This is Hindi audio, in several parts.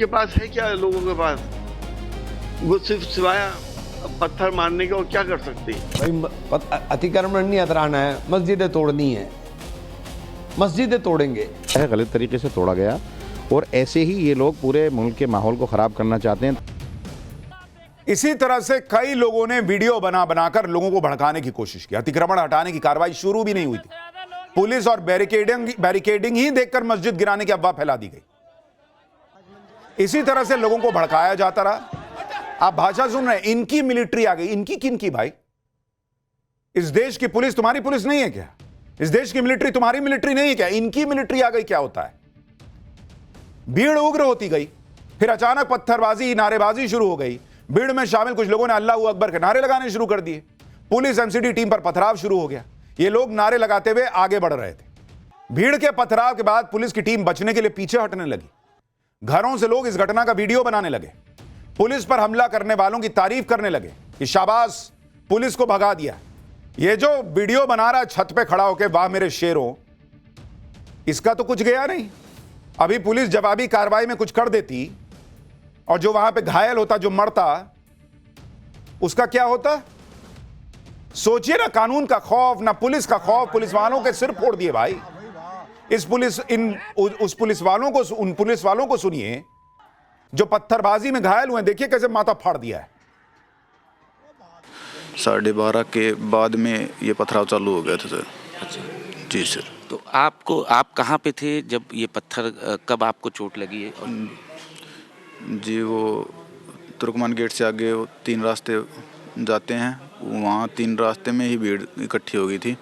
उनके पास है क्या? लोगों के पास वो सिर्फ सिवाय पत्थर मारने के और क्या कर सकते हैं? भाई अतिक्रमण नहीं हटाना है, मस्जिदें तोड़नी है, मस्जिदें तोड़ेंगे। गलत तरीके से तोड़ा गया और ऐसे ही ये लोग पूरे मुल्क के माहौल को खराब करना चाहते हैं। इसी तरह से कई लोगों ने वीडियो बनाकर लोगों को भड़काने की कोशिश की। अतिक्रमण हटाने की कार्रवाई शुरू भी नहीं हुई थी, पुलिस और बैरिकेडिंग ही देखकर मस्जिद गिराने की अफवाह फैला दी गई। इसी तरह से लोगों को भड़काया जाता रहा। आप भाषा सुन रहे हैं, इनकी मिलिट्री आ गई। इनकी किन की भाई? इस देश की पुलिस तुम्हारी पुलिस नहीं है क्या? इस देश की मिलिट्री तुम्हारी मिलिट्री नहीं है क्या? इनकी मिलिट्री आ गई। क्या होता है? भीड़ उग्र होती गई, फिर अचानक पत्थरबाजी, नारेबाजी शुरू हो गई। भीड़ में शामिल कुछ लोगों ने अल्लाहू अकबर के नारे लगाने शुरू कर दिए। पुलिस एमसीडी टीम पर पथराव शुरू हो गया। ये लोग नारे लगाते हुए आगे बढ़ रहे थे। भीड़ के पथराव के बाद पुलिस की टीम बचने के लिए पीछे हटने लगी। घरों से लोग इस घटना का वीडियो बनाने लगे। पुलिस पर हमला करने वालों की तारीफ करने लगे कि शाबाश, पुलिस को भगा दिया। ये जो वीडियो बना रहा है छत पे खड़ा होकर, वाह मेरे शेरों, इसका तो कुछ गया नहीं। अभी पुलिस जवाबी कार्रवाई में कुछ कर देती और जो वहां पे घायल होता, जो मरता, उसका क्या होता? सोचिए ना, कानून का खौफ, ना पुलिस का खौफ, पुलिस वालों के सिर फोड़ दिए भाई। उस पुलिस वालों को सुनिए जो पत्थरबाजी में घायल हुए। देखिए कैसे माथा फाड़ दिया है। 12:30 के बाद में ये पथराव चालू हो गया था सर। अच्छा जी सर। तो आप कहाँ पे थे जब ये पत्थर, कब आपको चोट लगी है? जी वो तुर्कमान गेट से आगे वो 3 रास्ते जाते हैं, वहाँ 3 रास्ते में ही भीड़ इकट्ठी हो गई थी।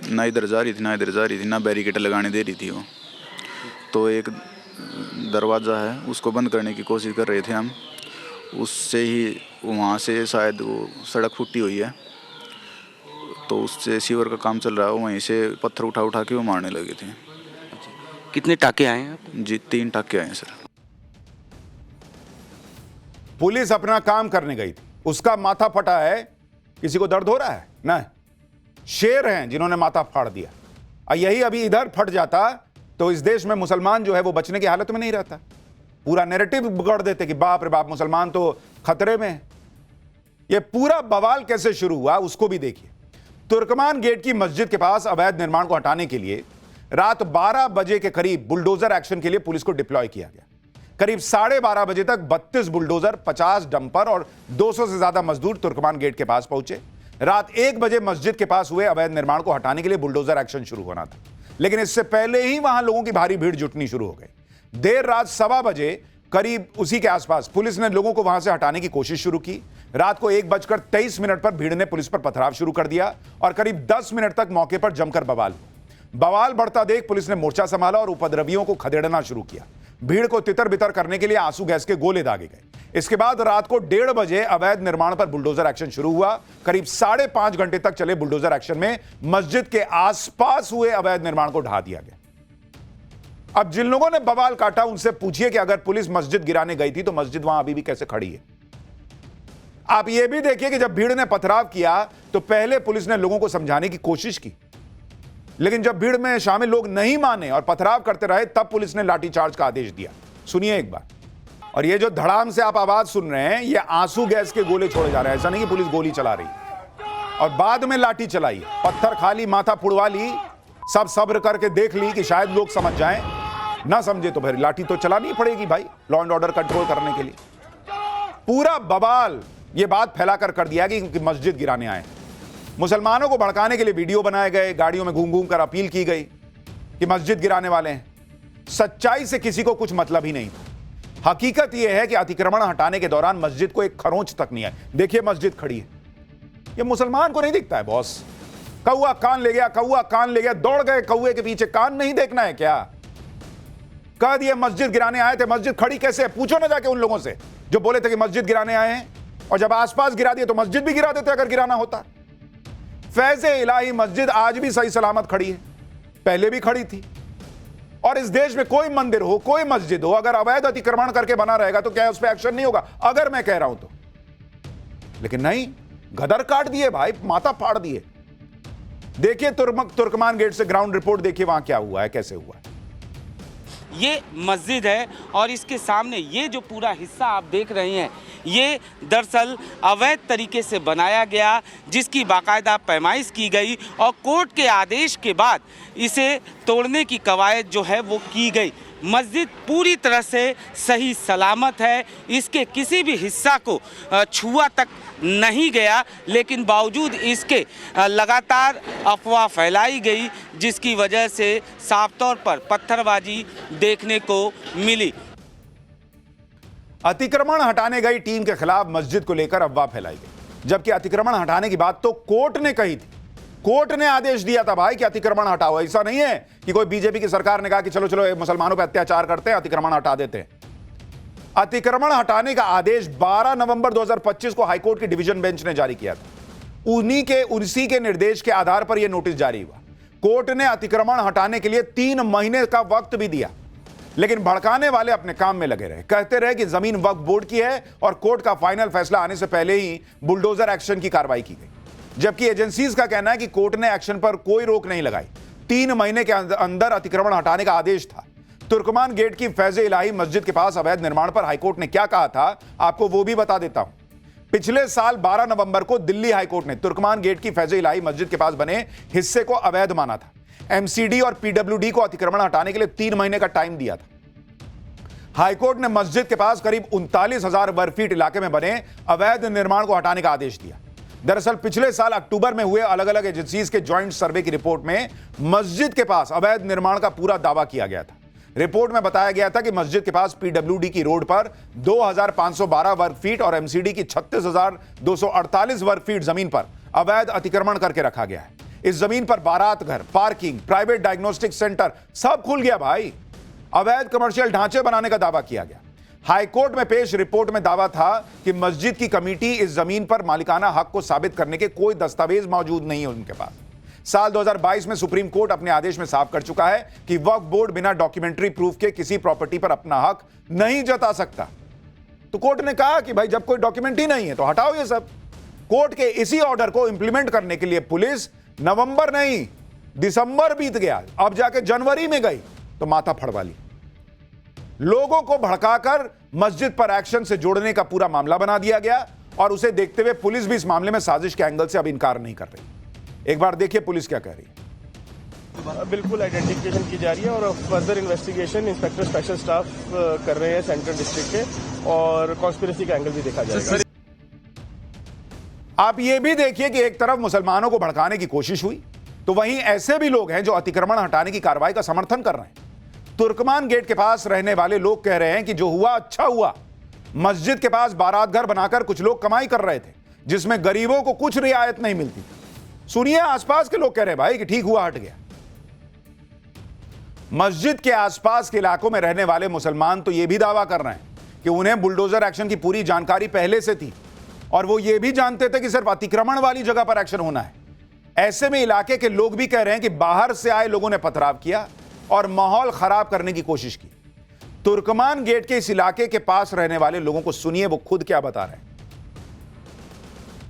ना इधर जा रही थी, ना इधर जा रही थी, ना बैरिकेड लगाने दे रही थी वो। तो एक दरवाज़ा है, उसको बंद करने की कोशिश कर रहे थे हम। उससे ही वहाँ से शायद वो सड़क फूटी हुई है, तो उससे सीवर का काम चल रहा है, वहीं से पत्थर उठा के वो मारने लगे थे। कितने टाके आए हैं? जी 3 टाके आए हैं सर। पुलिस अपना काम करने गई थी, उसका माथा फटा है। किसी को दर्द हो रहा है? नहीं, शेर हैं जिन्होंने माथा फाड़ दिया। और यही अभी इधर फट जाता तो इस देश में मुसलमान जो है वो बचने की हालत में नहीं रहता। पूरा नैरेटिव बिगड़ देते कि बाप रे बाप, मुसलमान तो खतरे में है। ये पूरा बवाल कैसे शुरू हुआ उसको भी देखिए। तुर्कमान गेट की मस्जिद के पास अवैध निर्माण को हटाने के लिए रात 12 बजे के करीब बुलडोजर एक्शन के लिए पुलिस को डिप्लॉय किया गया। करीब 12:30 बजे तक 32 बुलडोजर, 50 डंपर और 200 से ज्यादा मजदूर तुर्कमान गेट के पास पहुंचे। रात 1 बजे मस्जिद के पास हुए अवैध निर्माण को हटाने के लिए बुलडोजर एक्शन शुरू होना था, लेकिन इससे पहले ही वहां लोगों की भारी भीड़ जुटनी शुरू हो गई। देर रात 1:15 बजे करीब उसी के आसपास पुलिस ने लोगों को वहां से हटाने की कोशिश शुरू की। रात को 1:23 पर भीड़ ने पुलिस पर पथराव शुरू कर दिया और करीब 10 मिनट तक मौके पर जमकर बवाल बढ़ता देख पुलिस ने मोर्चा संभाला और उपद्रवियों को खदेड़ना शुरू किया। भीड़ को तितर बितर करने के लिए आंसू गैस के गोले दागे गए। इसके बाद रात को 1:30 बजे अवैध निर्माण पर बुलडोजर एक्शन शुरू हुआ। करीब 5.5 घंटे तक चले बुलडोजर एक्शन में मस्जिद के आसपास हुए अवैध निर्माण को ढा दिया गया। अब जिन लोगों ने बवाल काटा उनसे पूछिए कि अगर पुलिस मस्जिद गिराने गई थी तो मस्जिद वहां अभी भी कैसे खड़ी है। आप यह भी देखिए कि जब भीड़ ने पथराव किया तो पहले पुलिस ने लोगों को समझाने की कोशिश की, लेकिन जब भीड़ में शामिल लोग नहीं माने और पथराव करते रहे तब पुलिस ने लाठीचार्ज का आदेश दिया। सुनिए एक बार। और ये जो धड़ाम से आप आवाज सुन रहे हैं, ये आंसू गैस के गोले छोड़े जा रहे हैं। ऐसा नहीं कि पुलिस गोली चला रही और बाद में लाठी चलाई, पत्थर खाली, माथा फुड़वा ली, सब सब्र करके देख ली कि शायद लोग समझ जाएं। ना समझे तो फिर लाठी तो चलानी पड़ेगी भाई, लॉ एंड ऑर्डर कंट्रोल करने के लिए। पूरा बवाल ये बात फैलाकर कर दिया कि मस्जिद गिराने आए। मुसलमानों को भड़काने के लिए वीडियो बनाए गए, गाड़ियों में घूम घूम कर अपील की गई कि मस्जिद गिराने वाले हैं। सच्चाई से किसी को कुछ मतलब ही नहीं था। हकीकत यह है कि अतिक्रमण हटाने के दौरान मस्जिद को एक खरोंच तक नहीं आई। देखिए मस्जिद खड़ी है, यह मुसलमान को नहीं दिखता है बॉस। कौआ कान ले गया, कौआ कान ले गया, दौड़ गए कौए के पीछे। कान नहीं देखना है क्या? कह दिए मस्जिद गिराने आए थे। मस्जिद खड़ी कैसे है? पूछो ना जाके उन लोगों से जो बोले थे कि मस्जिद गिराने आए हैं, और जब आसपास गिरा दिए तो मस्जिद भी गिरा देते अगर गिराना होता। फैज़े इलाही मस्जिद आज भी सही सलामत खड़ी है, पहले भी खड़ी थी। और इस देश में कोई मंदिर हो, कोई मस्जिद हो, अगर अवैध अतिक्रमण करके बना रहेगा तो क्या उस पर एक्शन नहीं होगा? अगर मैं कह रहा हूं तो। लेकिन नहीं, गदर काट दिए भाई, माथा फाड़ दिए। देखिए तुर्कमान गेट से ग्राउंड रिपोर्ट देखिए, वहां क्या हुआ है, कैसे हुआ है। ये मस्जिद है और इसके सामने ये जो पूरा हिस्सा आप देख रहे हैं ये दरअसल अवैध तरीके से बनाया गया, जिसकी बाकायदा पैमाइश की गई और कोर्ट के आदेश के बाद इसे तोड़ने की कवायद जो है वो की गई। मस्जिद पूरी तरह से सही सलामत है, इसके किसी भी हिस्सा को छुआ तक नहीं गया, लेकिन बावजूद इसके लगातार अफवाह फैलाई गई, जिसकी वजह से साफ तौर पर पत्थरबाजी देखने को मिली। अतिक्रमण हटाने गई टीम के खिलाफ मस्जिद को लेकर अफवाह फैलाई गई, जबकि अतिक्रमण हटाने की बात तो कोर्ट ने कही थी। कोर्ट ने आदेश दिया था भाई कि अतिक्रमण हटाओ। ऐसा नहीं है कि कोई बीजेपी की सरकार ने कहा कि चलो चलो मुसलमानों पर अत्याचार करते हैं, अतिक्रमण हटा देते हैं। अतिक्रमण हटाने का आदेश 12 नवंबर 2025 को हाईकोर्ट की डिवीजन बेंच ने जारी किया था। उसी के निर्देश के आधार पर यह नोटिस जारी हुआ। कोर्ट ने अतिक्रमण हटाने के लिए 3 महीने का वक्त भी दिया, लेकिन भड़काने वाले अपने काम में लगे रहे। कहते रहे कि जमीन वक्फ बोर्ड की है और कोर्ट का फाइनल फैसला आने से पहले ही बुलडोजर एक्शन की कार्रवाई की गई, जबकि एजेंसीज का कहना है कि कोर्ट ने एक्शन पर कोई रोक नहीं लगाई। 3 महीने के अंदर अतिक्रमण हटाने का आदेश था। तुर्कमान गेट की फैज़े इलाही मस्जिद के पास अवैध निर्माण पर हाईकोर्ट ने क्या कहा था, आपको वो भी बता देता हूं। पिछले साल 12 नवंबर को दिल्ली हाईकोर्ट ने तुर्कमान गेट की फैज़े इलाही मस्जिद के पास बने हिस्से को अवैध माना था। एमसीडी और पीडब्ल्यूडी को अतिक्रमण हटाने के लिए 3 महीने का टाइम दिया था। हाईकोर्ट ने मस्जिद के पास करीब 39,000 वर्ग फीट इलाके में बने अवैध निर्माण को हटाने का आदेश दिया। दरअसल पिछले साल अक्टूबर में हुए अलग अलग एजेंसीज के ज्वाइंट सर्वे की रिपोर्ट में मस्जिद के पास अवैध निर्माण का पूरा दावा किया गया था। रिपोर्ट में बताया गया था कि मस्जिद के पास पीडब्ल्यूडी की रोड पर 2,512 वर्ग फीट और एमसीडी की 36,248 वर्ग फीट जमीन पर अवैध अतिक्रमण करके रखा गया है। इस जमीन पर बारात घर, पार्किंग, प्राइवेट डायग्नोस्टिक सेंटर सब खुल गया भाई। अवैध कमर्शियल ढांचे बनाने का दावा किया गया। हाईकोर्ट में पेश रिपोर्ट में दावा था कि मस्जिद की कमेटी इस जमीन पर मालिकाना हक को साबित करने के कोई दस्तावेज मौजूद नहीं है उनके पास। साल 2022 में सुप्रीम कोर्ट अपने आदेश में साफ कर चुका है कि वक्फ बोर्ड बिना डॉक्यूमेंट्री प्रूफ के किसी प्रॉपर्टी पर अपना हक नहीं जता सकता। तो कोर्ट ने कहा कि भाई जब कोई डॉक्यूमेंट ही नहीं है तो हटाओ ये सब। कोर्ट के इसी ऑर्डर को इंप्लीमेंट करने के लिए पुलिस नवंबर नहीं दिसंबर बीत गया, अब जाके जनवरी में गई तो माथा फड़वा ली। लोगों को भड़काकर मस्जिद पर एक्शन से जोड़ने का पूरा मामला बना दिया गया और उसे देखते हुए पुलिस भी इस मामले में साजिश के एंगल से अब इनकार नहीं कर रही। एक बार देखिए पुलिस क्या कह रही है। बिल्कुल आइडेंटिफिकेशन की जा रही है और further investigation inspector special staff कर रहे हैं सेंट्रल डिस्ट्रिक्ट के, और कॉन्स्पिरेसी का एंगल भी देखा जाएगा। आप ये भी देखिए कि एक तरफ मुसलमानों को भड़काने की कोशिश हुई तो वहीं ऐसे भी लोग हैं जो अतिक्रमण हटाने की कार्रवाई का समर्थन कर रहे हैं। तुर्कमान गेट के पास रहने वाले लोग कह रहे हैं कि जो हुआ अच्छा हुआ। मस्जिद के पास बारात घर बनाकर कुछ लोग कमाई कर रहे थे, जिसमें गरीबों को कुछ रियायत नहीं मिलती। सुनिए आसपास के लोग कह रहे हैं भाई कि ठीक हुआ, हट गया। मस्जिद के आसपास के इलाकों में रहने वाले मुसलमान तो यह भी दावा कर रहे हैं कि उन्हें बुलडोजर एक्शन की पूरी जानकारी पहले से थी और वो ये भी जानते थे कि सिर्फ अतिक्रमण वाली जगह पर एक्शन होना है। ऐसे में इलाके के लोग भी कह रहे हैं कि बाहर से आए लोगों ने पथराव किया और माहौल खराब करने की कोशिश की। तुर्कमान गेट के इस इलाके के पास रहने वाले लोगों को सुनिए वो खुद क्या बता रहे हैं।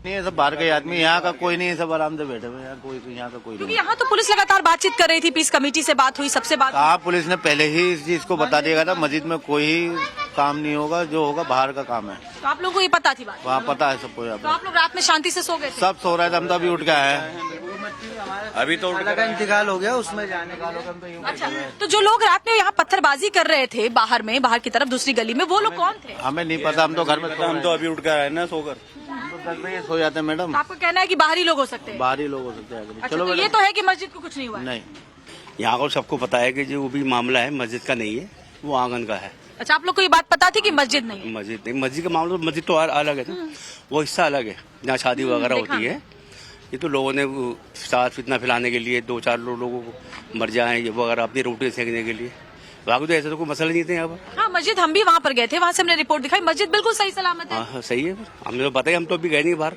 नहीं, सब बाहर के आदमी, यहाँ का कोई नहीं है, सब आराम से बैठे हुए हैं। कोई यहाँ का कोई क्योंकि यहाँ तो पुलिस लगातार बातचीत कर रही थी, पीस कमेटी से बात हुई, सबसे बात कहा। पुलिस ने पहले ही इस चीज को बता दिया था, मस्जिद में कोई काम नहीं होगा, जो होगा बाहर का काम है। तो आप लोगों को ये पता थी बात? वहाँ पता है सबको। तो आप लोग रात में शांति से सो गए थे? सब सो रहे थे, हम तो अभी उठ गए हैं। अभी तो का इंतकाल हो गया, उसमें जाने का लोग हम तो यूं। अच्छा, तो जो लोग रात में यहाँ पत्थरबाजी कर रहे थे बाहर की तरफ दूसरी गली में, वो लोग कौन थे? हमें नहीं पता, हम तो घर में। हम तो अभी उठ कर आए ना सोकर। सो जाते हैं मैडम। आपको कहना है कि बाहरी लोग हो सकते हैं? बाहरी लोग हो सकते हैं। अच्छा, तो ये तो है कि मस्जिद को कुछ नहीं हुआ? नहीं, यहाँ को सबको पता है कि जो भी मामला है मस्जिद का नहीं है, वो आंगन का है। अच्छा, आप लोग को ये बात पता थी कि मस्जिद नहीं है? मस्जिद नहीं, मस्जिद का मामला, मस्जिद तो अलग है ना, वो हिस्सा अलग है जहाँ शादी वगैरह होती है। ये तो लोगों ने साथ फितना फैलाने के लिए 2-4 लोगों को मर जाए ये वगैरह अपनी रोटी सेकने के लिए। बाकी तो ऐसा तो कोई मसला नहीं थे यहाँ पर। हाँ, मस्जिद हम भी वहाँ पर गए थे, वहाँ से हमने रिपोर्ट दिखाई, मस्जिद बिल्कुल सही सलामत है। हाँ सही है, हमें तो पता है, हम तो अभी गए नहीं बाहर।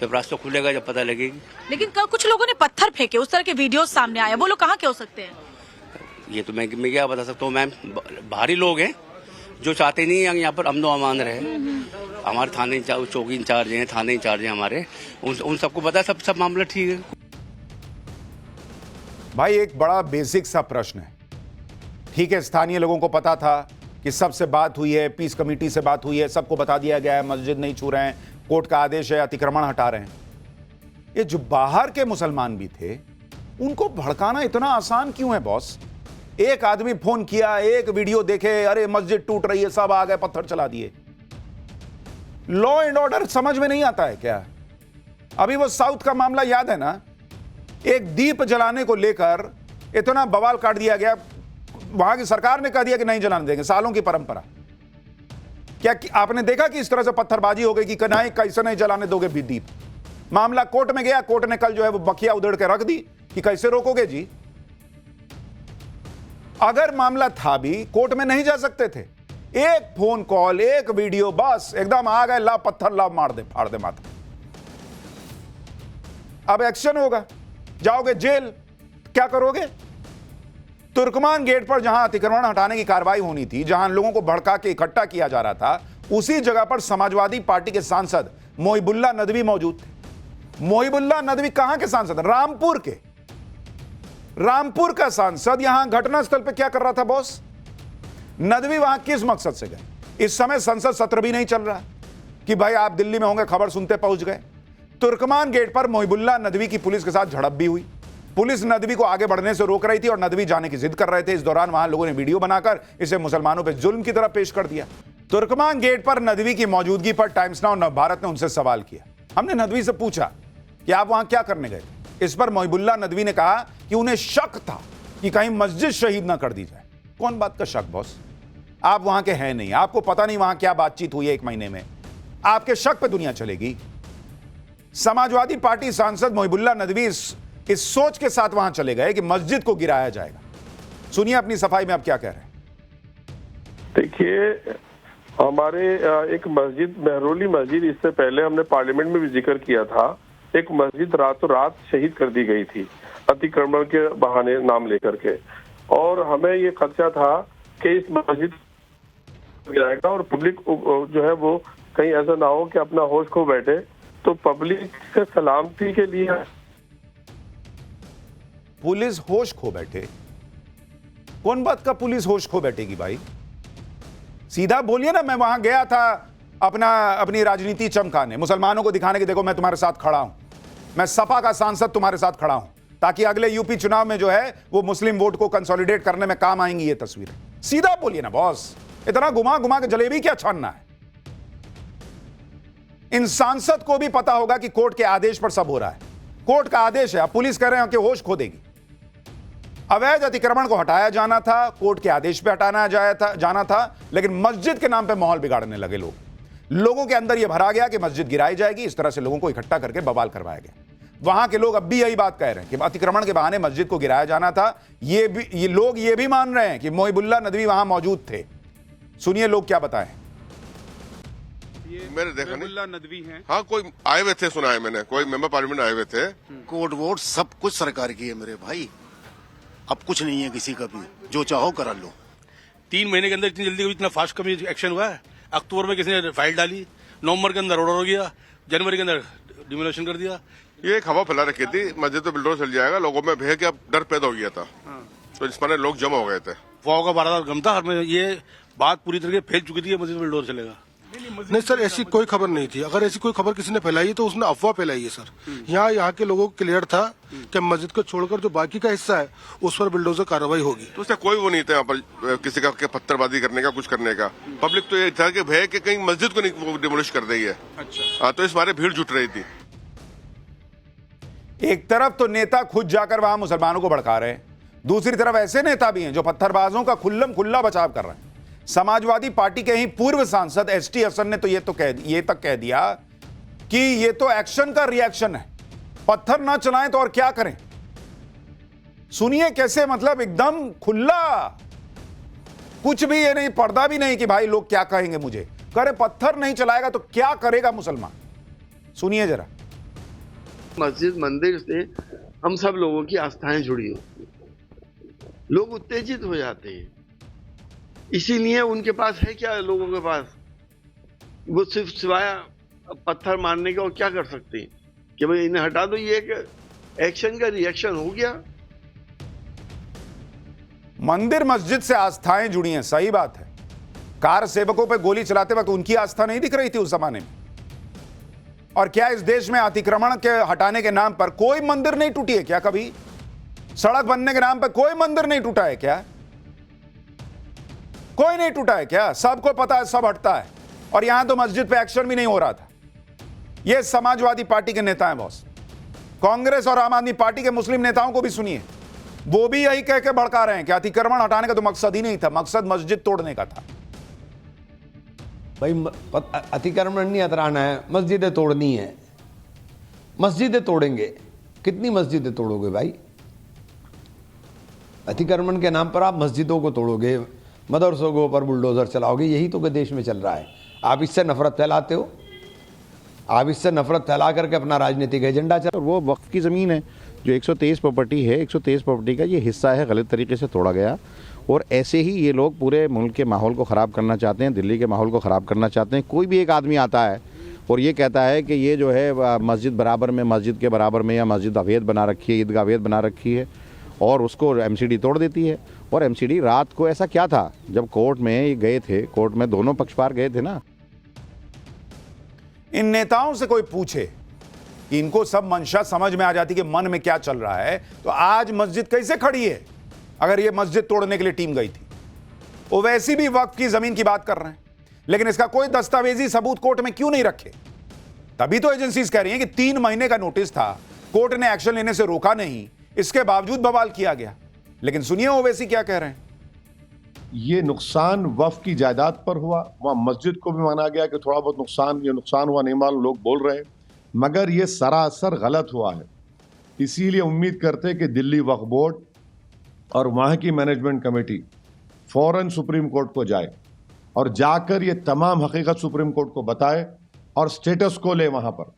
जब रास्ता खुलेगा जब पता लगेगी। लेकिन कुछ लोगों ने पत्थर फेंके, उस तरह के वीडियोस सामने आए, वो लोग कहाँ के हो सकते हैं? ये तो मैं क्या बता सकता हूँ मैम, बाहरी लोग हैं जो चाहते नहीं है यहाँ पर अमनो अमान रहे। हमारे थाने चौकी इंचार्ज हैं, थाने इंचार्ज हैं हमारे, उन सबको पता है, सब मामला ठीक है। भाई एक बड़ा बेसिक सा प्रश्न है, ठीक है, स्थानीय लोगों को पता था कि सबसे बात हुई है, पीस कमेटी से बात हुई है, सबको बता दिया गया है, मस्जिद नहीं छू रहे हैं, कोर्ट का आदेश है, अतिक्रमण हटा रहे हैं। ये जो बाहर के मुसलमान भी थे, उनको भड़काना इतना आसान क्यों है बॉस? एक आदमी फोन किया, एक वीडियो देखे, अरे मस्जिद टूट रही है, सब आ गए, पत्थर चला दिए। लॉ एंड ऑर्डर समझ में नहीं आता है क्या? अभी वो साउथ का मामला याद है ना, एक दीप जलाने को लेकर इतना बवाल काट दिया गया, वहां की सरकार ने कह दिया कि नहीं जलाने देंगे, सालों की परंपरा। क्या आपने देखा कि इस तरह से पत्थरबाजी हो गई कि नहीं, कैसे नहीं जलाने दोगे भी दीप? मामला कोर्ट में गया, कोर्ट ने कल जो है वो बखिया उधेड़ के रख दी कि कैसे रोकोगे जी। अगर मामला था भी, कोर्ट में नहीं जा सकते थे। एक फोन कॉल, एक वीडियो, बस एकदम आ गए, ला पत्थर, ला मार दे, फाड़ दे माथा। अब एक्शन होगा, जाओगे जेल, क्या करोगे? तुर्कमान गेट पर जहां अतिक्रमण हटाने की कार्रवाई होनी थी, जहां लोगों को भड़का के इकट्ठा किया जा रहा था, उसी जगह पर समाजवादी पार्टी के सांसद मोहिबुल्लाह नदवी मौजूद थे। मोहिबुल्लाह नदवी कहां के सांसद? रामपुर के। रामपुर का सांसद यहां घटनास्थल पर क्या कर रहा था बॉस? नदवी वहां किस मकसद से गए? इस समय संसद सत्र भी नहीं चल रहा कि भाई आप दिल्ली में होंगे, खबर सुनते पहुंच गए। तुर्कमान गेट पर मोहिबुल्लाह नदवी की पुलिस के साथ झड़प भी हुई। पुलिस नदवी को आगे बढ़ने से रोक रही थी और नदवी जाने की जिद कर रहे थे। इस दौरान वहां लोगों ने वीडियो बनाकर इसे मुसलमानों पर जुल्म की तरह पेश कर दिया। तुर्कमान गेट पर नदवी की मौजूदगी पर टाइम्स नाउ नवभारत ने उनसे सवाल किया। हमने नदवी से पूछा कि आप वहां क्या करने गए? इस पर मोहिबुल्लाह नदवी ने कहा कि उन्हें शक था कि कहीं मस्जिद शहीद ना कर दी जाए। कौन बात का शक बॉस? आप वहां के हैं नहीं, आपको पता नहीं वहां क्या बातचीत हुई है 1 महीने में। आपके शक पे दुनिया चलेगी? समाजवादी पार्टी सांसद मोहिबुल्लाह नदवी इस सोच के साथ वहां चले गए कि मस्जिद को गिराया जाएगा। सुनिए अपनी सफाई में आप क्या कह रहे हैं। देखिए, हमारे एक मस्जिद, महरौली मस्जिद, इससे पहले हमने पार्लियामेंट में भी जिक्र किया था, एक मस्जिद रातों रात शहीद कर दी गई थी अतिक्रमण के बहाने नाम लेकर के, और हमें ये खदशा था कि इस मस्जिद गिराएगा और पब्लिक जो है वो कहीं ऐसा ना हो कि अपना होश खो बैठे। तो पब्लिक के सलामती के लिए पुलिस होश खो बैठे? कौन बात का पुलिस होश खो बैठेगी भाई? सीधा बोलिए ना। मैं वहां गया था अपनी राजनीति चमकाने, मुसलमानों को दिखाने की देखो मैं तुम्हारे साथ खड़ा हूं, मैं सपा का सांसद तुम्हारे साथ खड़ा हूं, ताकि अगले यूपी चुनाव में जो है वो मुस्लिम वोट को कंसोलिडेट करने में काम आएंगी ये तस्वीरें। सीधा बोलिए ना बॉस, इतना घुमा घुमा के जलेबी क्या छानना है? इन सांसद को भी पता होगा कि कोर्ट के आदेश पर सब हो रहा है। कोर्ट का आदेश है, अब पुलिस कह रहे हैं कि होश खो देगी। अवैध अतिक्रमण को हटाया जाना था, कोर्ट के आदेश पे हटाना जाना था, लेकिन मस्जिद के नाम पे माहौल बिगाड़ने लगे लोग। लोगों के अंदर यह भरा गया कि मस्जिद गिराई जाएगी। इस तरह से लोगों को इकट्ठा करके बवाल करवाया गया। वहां के लोग अब भी यही बात कह रहे हैं कि अतिक्रमण के बहाने मस्जिद को गिराया जाना था। ये लोग ये भी मान रहे हैं कि मोहिबुल्लाह नदवी वहां मौजूद थे। सुनिए लोग क्या बताएं। मैंने देखा नहीं, नदवी हैं। हाँ, कोई आए हुए थे, सुना है मैंने, कोई मेंबर पार्लियामेंट आए हुए थे। कोर्ट वोट सब कुछ सरकार की है मेरे भाई, अब कुछ नहीं है किसी का भी, जो चाहो करा लो। 3 महीने के अंदर इतनी जल्दी इतना फास्ट कभी एक्शन हुआ है? अक्टूबर में किसी ने फाइल डाली, नवंबर के अंदर ऑर्डर हो गया, जनवरी के अंदर डिमोलिशन कर दिया। ये एक हवा फैला रखी थी, मस्जिद तो बिल्डोर चल जाएगा, लोगों में भय के अब डर पैदा हो गया था, तो इस पर लोग जमा हो गए थे। फुआओं का 12 गम था, हमें ये बात पूरी तरह फैल चुकी थी, मस्जिद बिल्डोर चलेगा। नहीं सर, ऐसी कोई खबर नहीं थी। अगर ऐसी कोई खबर किसी ने फैलाई है तो उसने अफवाह फैलाई है सर। यहाँ के लोगों को क्लियर था कि मस्जिद को छोड़कर जो बाकी का हिस्सा है उस पर बिल्डोजर कार्रवाई होगी। तो उससे कोई वो नहीं था यहाँ पर किसी का पत्थरबाजी करने का, कुछ करने का। पब्लिक तो ये था कि भय कि कहीं मस्जिद को नहीं डिमोलिश कर दी है। अच्छा, तो इस बारे भीड़ जुट रही थी। एक तरफ तो नेता खुद जाकर वहां मुसलमानों को भड़का रहे हैं, दूसरी तरफ ऐसे नेता भी हैं जो पत्थरबाजों का खुल्ला बचाव कर रहे हैं। समाजवादी पार्टी के ही पूर्व सांसद एसटी हसन ने तो ये तक कह दिया कि ये तो एक्शन का रिएक्शन है, पत्थर ना चलाएं तो और क्या करें। सुनिए कैसे, मतलब एकदम खुला, कुछ भी ये नहीं, पर्दा भी नहीं कि भाई लोग क्या कहेंगे मुझे। करे पत्थर नहीं चलाएगा तो क्या करेगा मुसलमान? सुनिए जरा। मस्जिद मंदिर से हम सब लोगों की आस्थाएं जुड़ी होती हैं, लोग उत्तेजित हो जाते हैं। इसीलिए उनके पास है क्या, लोगों के पास वो सिर्फ सिवाय पत्थर मारने के और क्या कर सकते हैं कि भाई इन्हें हटा दो। ये एक एक्शन का रिएक्शन हो गया। मंदिर मस्जिद से आस्थाएं जुड़ी हैं, सही बात है। कार सेवकों पे गोली चलाते वक्त उनकी आस्था नहीं दिख रही थी उस जमाने में? और क्या इस देश में अतिक्रमण के हटाने के नाम पर कोई मंदिर नहीं टूटी है क्या? कभी सड़क बनने के नाम पर कोई मंदिर नहीं टूटा है क्या? कोई नहीं टूटा है क्या? सबको पता है सब हटता है। और यहां तो मस्जिद पे एक्शन भी नहीं हो रहा था। ये समाजवादी पार्टी के नेता हैं बॉस। कांग्रेस और आम आदमी पार्टी के मुस्लिम नेताओं को भी सुनिए, वो भी यही कह के भड़का रहे हैं कि अतिक्रमण हटाने का तो मकसद ही नहीं था, मकसद मस्जिद तोड़ने का था। भाई अतिक्रमण नहीं हटाना है, मस्जिदें तोड़नी है। मस्जिदें तोड़ेंगे, कितनी मस्जिदें तोड़ोगे भाई? अतिक्रमण के नाम पर आप मस्जिदों को तोड़ोगे, मदरसों के ऊपर बुलडोजर चलाओगे, यही तो देश में चल रहा है। आप इससे नफरत फैलाते हो, आप इससे नफरत फैला करके अपना राजनीतिक एजेंडा चला। वो वक्फ की ज़मीन है जो 123 प्रॉपर्टी है, 123 प्रॉपर्टी का ये हिस्सा है, गलत तरीके से तोड़ा गया। और ऐसे ही ये लोग पूरे मुल्क के माहौल को ख़राब करना चाहते हैं, दिल्ली के माहौल को ख़राब करना चाहते हैं। कोई भी एक आदमी आता है और ये कहता है कि ये जो है मस्जिद बराबर में, मस्जिद के बराबर में, या मस्जिद अवैध बना रखी है, ईदगाह अवैध बना रखी है, और उसको एमसीडी तोड़ देती है। और एमसीडी रात को ऐसा क्या था जब कोर्ट में ये गए थे, कोर्ट में दोनों पक्षकार गए थे ना। इन नेताओं से कोई पूछे कि इनको सब मंशा समझ में आ जाती कि मन में क्या चल रहा है, तो आज मस्जिद कैसे खड़ी है अगर ये मस्जिद तोड़ने के लिए टीम गई थी? वो वैसी भी वक्फ की जमीन की बात कर रहे हैं, लेकिन इसका कोई दस्तावेजी सबूत कोर्ट में क्यों नहीं रखे? तभी तो एजेंसीज कह रही हैं कि 3 महीने का नोटिस था, कोर्ट ने एक्शन लेने से रोका नहीं, इसके बावजूद बवाल किया गया। लेकिन सुनिए ओवैसी क्या कह रहे हैं। ये नुकसान वक्फ की जायदाद पर हुआ, वहां मस्जिद को भी माना गया कि थोड़ा बहुत नुकसान हुआ, नहीं मालूम, लोग बोल रहे हैं, मगर ये सरासर गलत हुआ है। इसीलिए उम्मीद करते हैं कि दिल्ली वक्फ बोर्ड और वहां की मैनेजमेंट कमेटी फौरन सुप्रीम कोर्ट को जाए और जाकर ये तमाम हकीकत सुप्रीम कोर्ट को बताए और स्टेटस को ले वहां पर।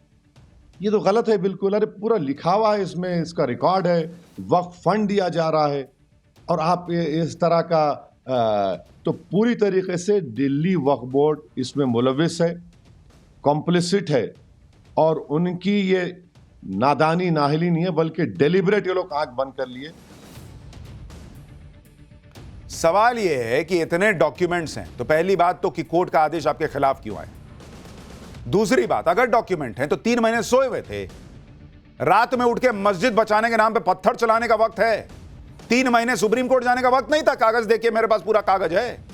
ये तो गलत है बिल्कुल। अरे पूरा लिखा हुआ है इसमें, इसका रिकॉर्ड है, वक्फ फंड दिया जा रहा है, और आप इस तरह का तो पूरी तरीके से दिल्ली वक्फ बोर्ड इसमें मुलविस है, कॉम्प्लिसिट है, और उनकी ये नादानी नाहिली नहीं है, बल्कि डेलिबरेट ये लोग आंख बंद कर लिए। सवाल यह है कि इतने डॉक्यूमेंट्स हैं तो पहली बात तो कि कोर्ट का आदेश आपके खिलाफ क्यों आए? दूसरी बात, अगर डॉक्यूमेंट हैं तो 3 महीने सोए हुए थे, रात में उठ के मस्जिद बचाने के नाम पे पत्थर चलाने का वक्त है। 3 महीने सुप्रीम कोर्ट जाने का वक्त नहीं था। कागज देखिए, मेरे पास पूरा कागज है।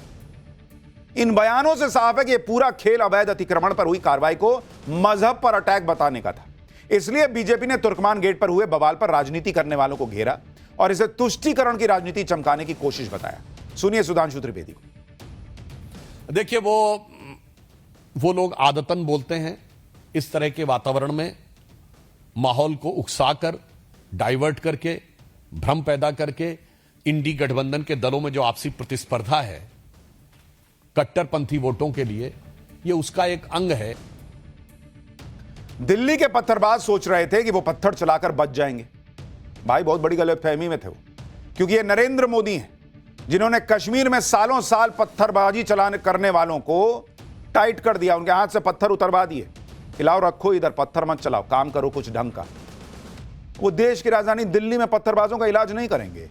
इन बयानों से साफ है कि पूरा खेल अवैध अतिक्रमण पर हुई कार्रवाई को मजहब पर अटैक बताने का था। इसलिए बीजेपी ने तुर्कमान गेट पर हुए बवाल पर राजनीति करने वालों को घेरा और इसे तुष्टीकरण की राजनीति चमकाने की कोशिश बताया। सुनिए सुधांशु त्रिवेदी को। देखिए, वो लोग आदतन बोलते हैं इस तरह के वातावरण में, माहौल को उकसाकर, डाइवर्ट करके, भ्रम पैदा करके, इंडी गठबंधन के दलों में जो आपसी प्रतिस्पर्धा है कट्टरपंथी वोटों के लिए, ये उसका एक अंग है। दिल्ली के पत्थरबाज सोच रहे थे कि वो पत्थर चलाकर बच जाएंगे। भाई बहुत बड़ी गलतफहमी में थे वो, क्योंकि ये नरेंद्र मोदी हैं जिन्होंने कश्मीर में सालों साल पत्थरबाजी चलाने करने वालों को टाइट कर दिया, उनके हाथ से पत्थर उतरवा दिए। खिलाओ, रखो इधर, पत्थर मत चलाओ, काम करो कुछ ढंग का। वो देश की राजधानी दिल्ली में पत्थरबाजों का इलाज नहीं करेंगे।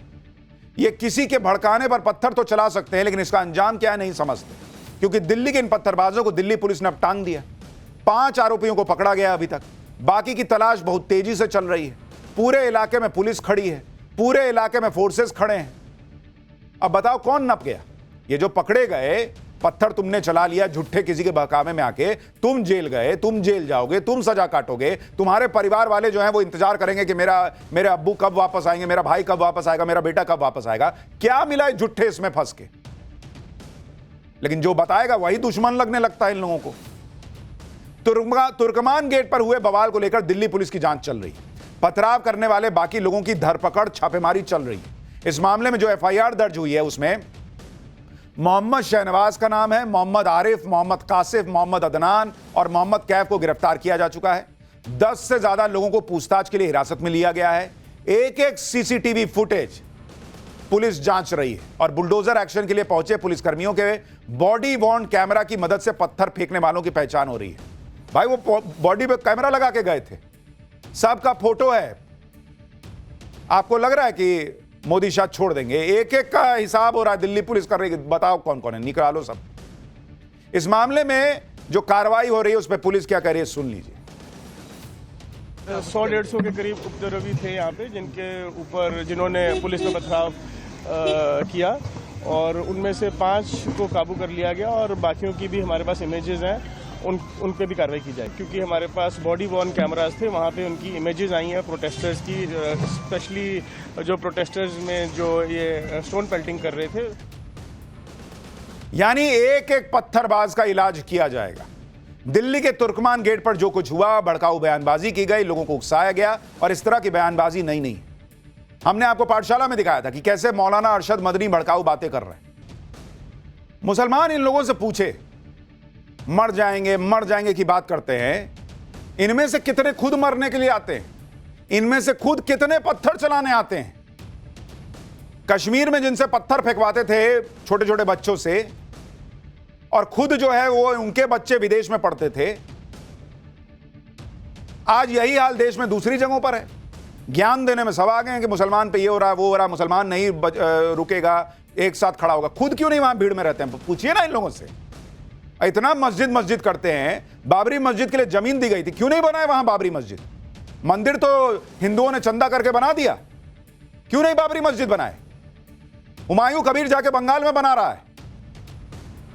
ये किसी के भड़काने पर पत्थर तो चला सकते हैं, लेकिन इसका अंजाम क्या है नहीं समझते, क्योंकि दिल्ली के इन पत्थरबाजों को दिल्ली पुलिस ने अब टांग दिया। 5 आरोपियों को पकड़ा गया अभी तक, बाकी की तलाश बहुत तेजी से चल रही है। पूरे इलाके में पुलिस खड़ी है, पूरे इलाके में फोर्सेस खड़े हैं। अब बताओ कौन नप गया? ये जो पकड़े गए, पत्थर तुमने चला लिया झूठे किसी के बहकावे में आके, तुम जेल गए, तुम जेल जाओगे, तुम सजा काटोगे। तुम्हारे परिवार वाले जो हैं वो इंतजार करेंगे कि मेरे अब्बू कब वापस आएंगे, मेरा भाई कब वापस आएगा, मेरा बेटा कब वापस आएगा। क्या मिला है झूठे इसमें फंस के? लेकिन जो बताएगा वही दुश्मन लगने लगता है इन लोगों को। तुर्कमान गेट पर हुए बवाल को लेकर दिल्ली पुलिस की जांच चल रही है। पथराव करने वाले बाकी लोगों की धरपकड़, छापेमारी चल रही है। इस मामले में जो एफआईआर दर्ज हुई है उसमें मोहम्मद शहनवाज का नाम है, मोहम्मद आरिफ, मोहम्मद कासिफ, मोहम्मद अदनान और मोहम्मद कैफ को गिरफ्तार किया जा चुका है। 10 से ज्यादा लोगों को पूछताछ के लिए हिरासत में लिया गया है। एक सीसीटीवी फुटेज पुलिस जांच रही है और बुलडोजर एक्शन के लिए पहुंचे पुलिसकर्मियों के बॉडी वॉर्न कैमरा की मदद से पत्थर फेंकने वालों की पहचान हो रही है। भाई वो बॉडी पे कैमरा लगा के गए थे, सबका फोटो है। आपको लग रहा है कि मोदी शायद छोड़ देंगे। एक एक का हिसाब हो रहा है, दिल्ली पुलिस कर रही है, बताओ कौन कौन है, निकालो सब। इस मामले में जो कार्रवाई हो रही है उस पर पुलिस क्या कह रही है, सुन लीजिए। 100-150 के करीब उपद्रवी थे यहाँ पे, जिनके ऊपर जिन्होंने पुलिस में पथराव किया, और उनमें से 5 को काबू कर लिया गया, और बाकियों की भी हमारे पास इमेजेस हैं, उन पे भी कार्रवाई की जाए, क्योंकि हमारे पास बॉडी वॉर्न कैमरास थे, वहाँ पे उनकी इमेजेस आई हैं प्रोटेस्टर्स की, स्पेशली जो प्रोटेस्टर्स में जो ये स्टोन पेल्टिंग कर रहे थे। यानी एक एक पत्थरबाज का इलाज किया जाएगा। दिल्ली के तुर्कमान गेट पर जो कुछ हुआ, भड़काऊ बयानबाजी की गई, लोगों को उकसाया गया, और इस तरह की बयानबाजी नई नहीं। हमने आपको पाठशाला में दिखाया था कि कैसे मौलाना अरशद मदनी भड़काऊ बातें कर रहे हैं। मुसलमान इन लोगों से पूछे, मर जाएंगे की बात करते हैं, इनमें से कितने खुद मरने के लिए आते हैं? इनमें से खुद कितने पत्थर चलाने आते हैं? कश्मीर में जिनसे पत्थर फेंकवाते थे छोटे छोटे बच्चों से, और खुद जो है वो उनके बच्चे विदेश में पढ़ते थे, आज यही हाल देश में दूसरी जगहों पर है। ज्ञान देने में सब आ गए हैं कि मुसलमान पे ये हो रहा है, वो हो रहा है, मुसलमान नहीं रुकेगा, एक साथ खड़ा होगा। खुद क्यों नहीं वहां भीड़ में रहते हैं? पूछिए ना इन लोगों से। इतना मस्जिद करते हैं, बाबरी मस्जिद के लिए जमीन दी गई थी, क्यों नहीं बनाए वहां बाबरी मस्जिद? मंदिर तो हिंदुओं ने चंदा करके बना दिया, क्यों नहीं बाबरी मस्जिद बनाए? हुमायूं कबीर जाके बंगाल में बना रहा है,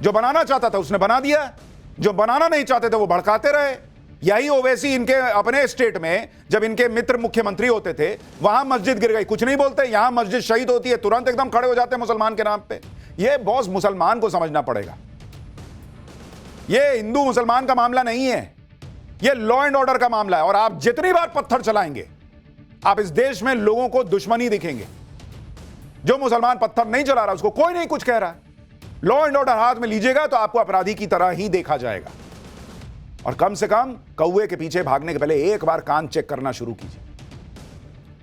जो बनाना चाहता था उसने बना दिया, जो बनाना नहीं चाहते थे वो भड़काते रहे। यही ओवैसी इनके अपने स्टेट में जब इनके मित्र मुख्यमंत्री होते थे, वहां मस्जिद गिर गई, कुछ नहीं बोलते। यहां मस्जिद शहीद होती है, तुरंत एकदम खड़े हो जाते हैं मुसलमान के नाम पे। ये बॉस मुसलमान को समझना पड़ेगा, ये हिंदू मुसलमान का मामला नहीं है, ये लॉ एंड ऑर्डर का मामला है। और आप जितनी बार पत्थर चलाएंगे, आप इस देश में लोगों को दुश्मनी दिखेंगे। जो मुसलमान पत्थर नहीं चला रहा उसको कोई नहीं कुछ कह रहा। लॉ एंड ऑर्डर हाथ में लीजिएगा तो आपको अपराधी की तरह ही देखा जाएगा। और कम से कम कौवे के पीछे भागने के पहले एक बार कान चेक करना शुरू कीजिए।